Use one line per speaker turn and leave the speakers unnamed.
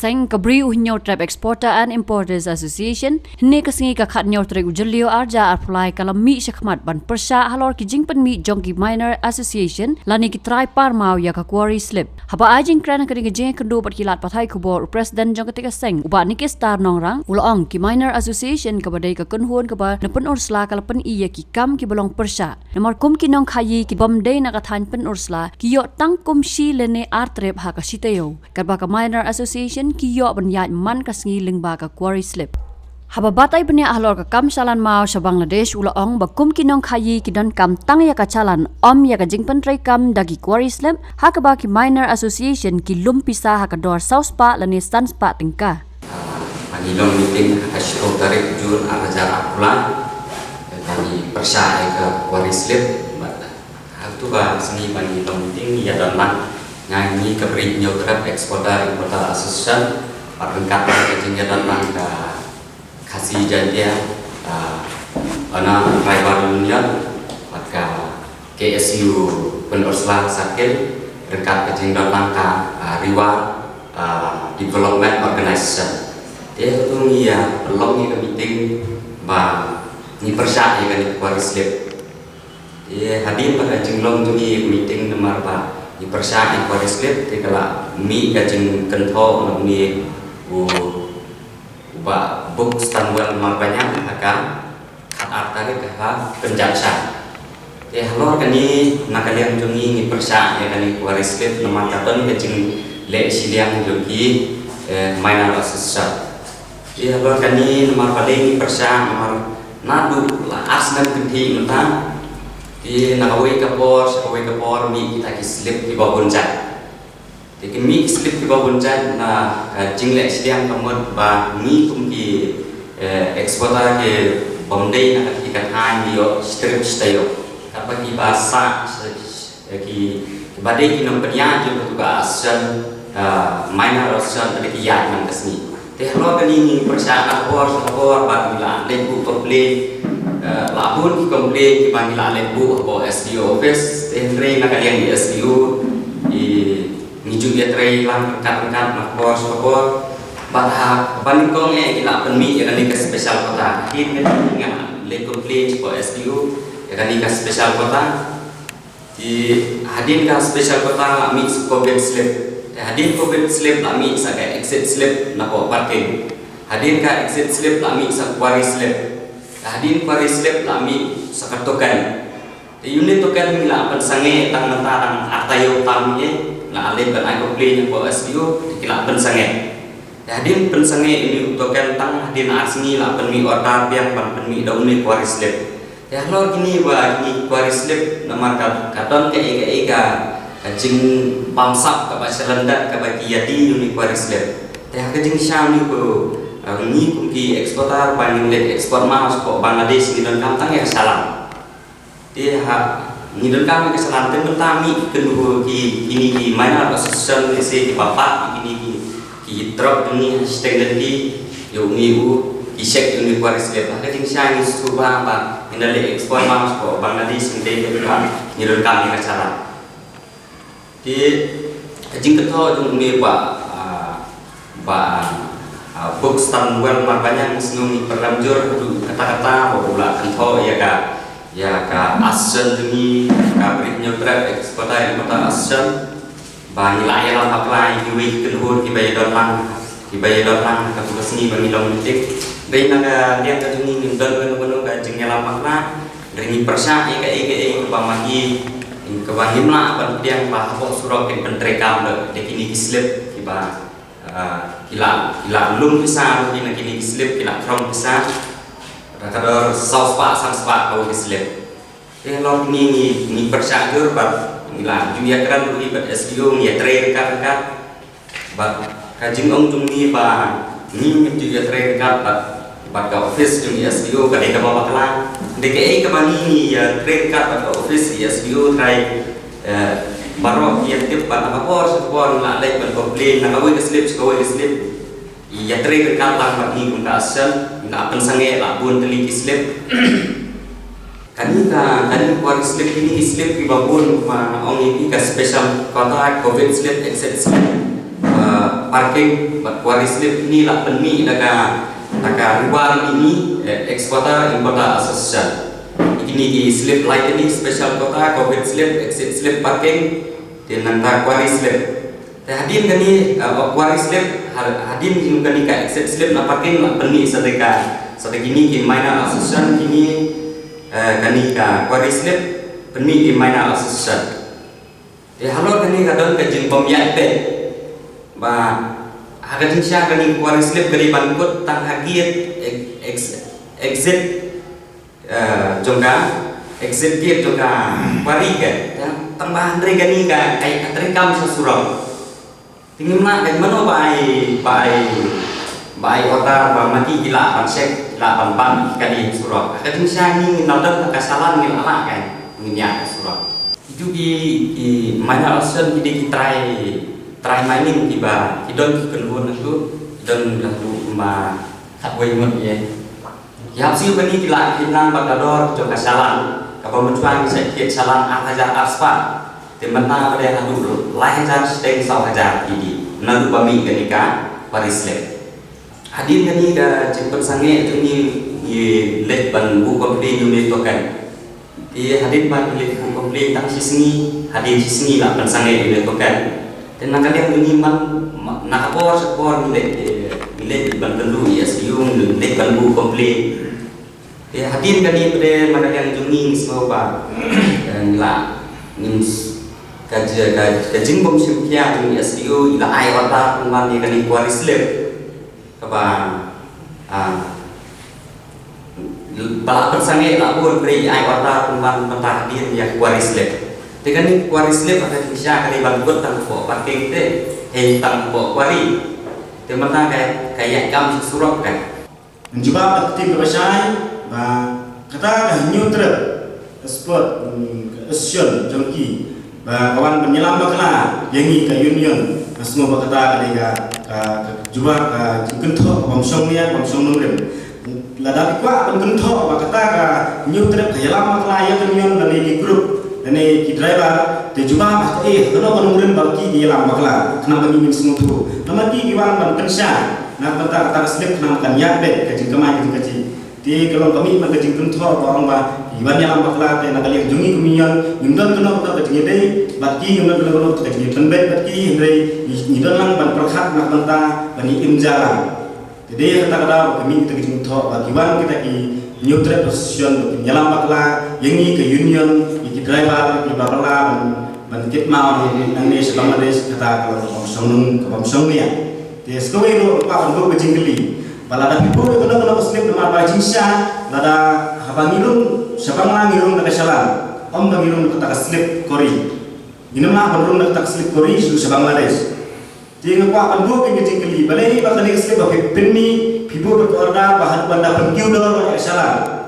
seng kabri uhnyo trap exporter and importers association hne kasingi ka khat nyor tre ujalio arja apply kalam mi shakmat ban persha halor ki jingpan mi jongki minor association lani ki try par mau ya ka quarry slip haba ajing krana kani ge kendo pat kilat pathai khubor president jongka seng uba ni ke star nongrang ulong ki minor association ka badai ka kunhun ka ba napen ursla kalapan iya ki kam ki bolong persha namar kum ki nong khayi ki bomdei na ka than pen ursla ki yo tang kum shi lene artrep ha ka siteo karba ka minor association ki yo ban yat man ka sngi lingba ka quarry slip haba batai benya ahlor ka kam salan mau sa Bangladesh ulaong ba kum ki nong khayi ki don kam tang ya ka chalan ya ka jingpan trai kam dagi quarry slip ha ka ba ki minor association ki lum pisa ha ka dor south pa lani stan spa tingka
Panilong meeting hasil tarik jun arajar pulang kami percaya ke quarry slip hal tu bah seni panilong meeting ya dalam nyanyi keberi nyograf eksporter importer association perengkat kejengnya dalam ke kasih janjian ana driver union maka KSU penurslah sakit dekat kejeng dalam ke Riwa Development Organization dia tu ni ya belum ni ke meeting bah ni percaya kan ni quarry slip dia hadir pada jenglong tu ni meeting nomor bah ni percaya quarry slip dia kalau mi kajeng kentho ni ubah book standwell nomor banyak akan kat artari ke penjaksa dia halor kan ni nakalian tu ni percaya kan ni quarry slip nomor katon kajeng lek siliang jogi minor association dia halor ni nomor paling persa nomor nadu lah asnan kendi mentang di nakawai kapor mi kita slip di bawah boncat di mi slip di bawah boncat na jinglek siang kamut ba mi kumki eksporter ke bomdei na kita hai dio strip stayo kapagi bahasa ki badai ki nombenya juga tugas minor association ada kiat man kesni tehlo kani persyaratan lapor bagila lebu komplain labun ki komplain ki bagila lebu apa SDO office tenre na kalian di SDO ni juga tray lang kat lapor batha panikong ila penmi ya kani ke special kota kin dengan le komplain ko SDO ya kani ke special kota di hadin ka special kota mix covid slip hadir COVID slip lami sa ka exit slip na po parking hadir ka exit slip lami sa quarry slip hadir quarry slip lami sa katukan unit tukan nila apan sange tang nantarang atayo tamye na alin ban ay komplain po SDO kila apan sange hadir pen sange ini tukan tang hadir asni la apan mi order biang pan mi daun ni quarry slip ya lo gini ba ni quarry slip nama katon ke kajing bangsak ke bahasa London ke bagi yadi uni quarry slip teh kajing syam ni ko ni kumki eksporter banding let ekspor mas ko Bangladesh ni dan kantang ya salam dia ni dan kami ke salam temen tami kedua ki ini ki minor association ni se ki bapak ini ki drop ni hashtag nanti yo ni isek uni quarry slip kajing syam ni suba ba ini let ekspor mas ko Bangladesh ni ni dan kami ke salam di kajing keto jung ni ba book standwell banyak senung perlamjur kata-kata pula keto ya ka asen ni ka berinya trap eksporter importer asen ba ni la ya la apply di kenhur di bayar dolang ka tugas ni bagi long tik dai naga dia ka ni ndon ka jeng la makna dari persa ka ba magi kebangim lah penting bah apa surau kin pentrekam de kini slip kiba kila lum bisa kini slip kila krom bisa kadar saus pak kau slip lo ni persyakur bah kila juya keran rugi bat SDO ni tray dekat bah kajing ong tung ni bah ni juya tray dekat bat ka office jung SDO ka de ka bawa kala DKI kemani ni ya tray dekat bat office SDO try baru dia tip pada kapor nak lek ban komplain nak kawin slip ya trigger kalang bagi guna asal nak akan sange labun teliti slip kani quarry slip ini slip di babun ong ini ka special kota covid slip exit slip parking kuari slip ni lah penmi daga luar ini eksporta importa association ini di slip lain ini special kota covid slip exit slip parking dan nanti kuari slip hadin kani kuari slip hadin juga ni ka exit slip na parking lah penmi sedeka ini ki mainan association kini kani ka kuari slip penmi ki mainan association halor kani kadon ka jing pemiat pe ba hagadin siya kani kuari slip kani bangkot tang hagiat exit jongga exit gate jongga kuari ke tang bahan dari kani ka kai katrekam sa surau tingin na kan mano bai otar ba mati gila pansek gila pan kani surau hagadin siya ni naldan kasalan ni ala kan nginya surau itu di mana alasan kita try mining tiba idon keluar itu dan lalu ma tak boleh ngut ya hasil bani kila kinang bagdador jong kasalan kapal mencuang sakit salan hajar aspa temana pada hadu lahajar steng saw hajar ini nalu bami kenika parislep hadir kani ga jemput sange itu ni lek ban bu komplain unit token hadir ban lek bu komplain tang sisni hadir sisni lah ban sange unit token dan nakalian meniman nakapor sekor milik banten lu ya siung milik bantu komplain ya hadir kali pada nakalian junging semua pak dan lah means kajing bom simkia jung SEO ila ai wata kuman ni kali kuari slip apa balak tersange tak pun beri ai wata kuman mentah hadir ya kuari slip dengan ni kuari slip ada bisa kali bangun tang po parking te tang po kuari temana kayak kam surok kan
mencoba aktif bersai kata neutral sport association jongki kawan penyelam bakla yangi ka union semua kata ada juga kentok bamsong ni bamsong nurem lada ikwa kentok kata neutral penyelam bakla yang union dari grup dan ki driver te juba bah kalau menurun bagi dia lam bakla kenapa ni min semua tu nama ki giwan ban kensha nak kata kata slip kenapa kan ya bet kajing kemai kajing ti kalau kami man kajing kentor orang ba giwan ya lam bakla te nak kali jungi kumian ngundon kena kata kajing dei bagi ngundon kena kajing penbet bagi dei ngidon lang ban perkhat nak kata bani imjalan jadi kata kami kita kajing kentor giwan kita ki neutral position nyalam bakla yangi ke union driver di babala ban mau di Indonesia Bangladesh kata kalau komsong ya di sekolah itu pak untuk berjingkeli balada pipo itu kena muslim nama bajingsa lada habangilung sabangilung kata salam bangilung kata slip kori ini mah belum kata slip kori su Bangladesh jadi pak untuk berjingkeli balai bakal slip bagi penni pipo berkorda bahan benda pengiu dor salam